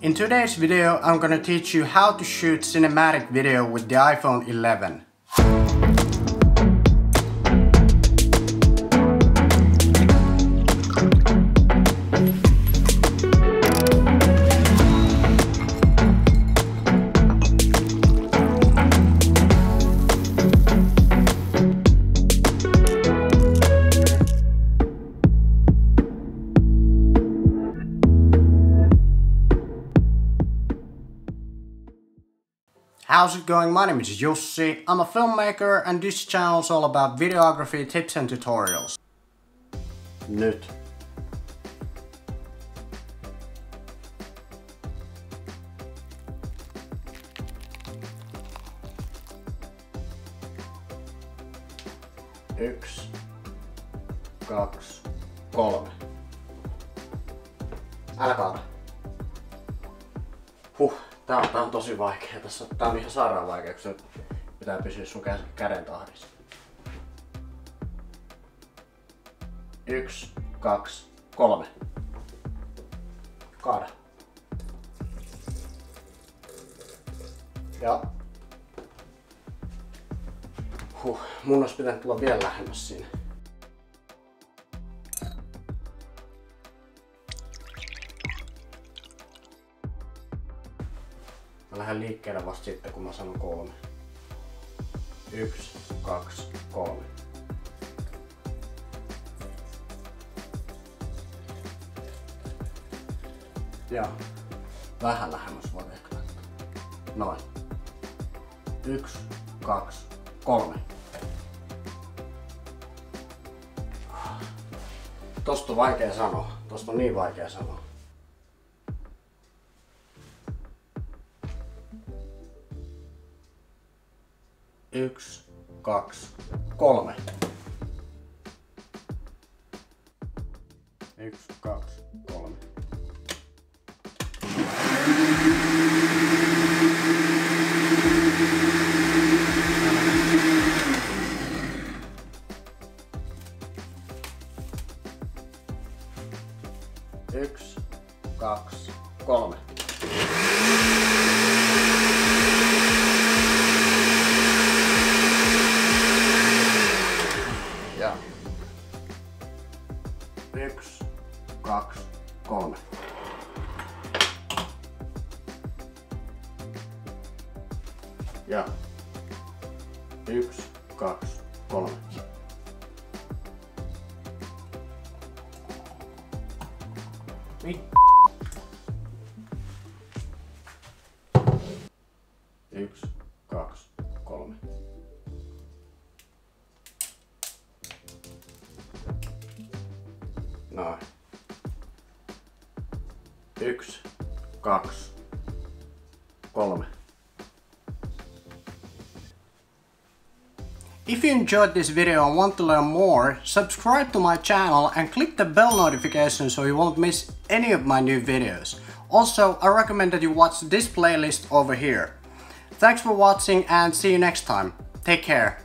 In today's video, I'm gonna teach you how to shoot cinematic video with the iPhone 11. How's it going? My name is Jussi. I'm a filmmaker and this channel is all about videography tips and tutorials. Nyt. Yksi, kaksi, kolme. Älä kaada. Tää on tosi vaikea. Tää on ihan sairaan vaikea, kun se pitää pysyä sun käden tahdissa. 1, 2, 3. Kaada. Ja. Mun olisi pitänyt tulla vielä lähemmäs siinä. Mä lähden liikkeelle vasta sitten, kun mä sanon 3. 1, 2, 3. Ja vähän lähemmäs voi ehkä laittaa. Noin. 1, 2, 3. Tosta on vaikea sanoa. Tosta on niin vaikea sanoa. 1, 2, 3. 1, 2, 3. Yksi, kaksi, kolme. Ja 1, 2, 3. Ja 1, 2, 3. Yksi, kaksi, kolme. Noin. 1, 2, 3. If you enjoyed this video and want to learn more, subscribe to my channel and click the bell notification so you won't miss any of my new videos. Also, I recommend that you watch this playlist over here. Thanks for watching and see you next time. Take care.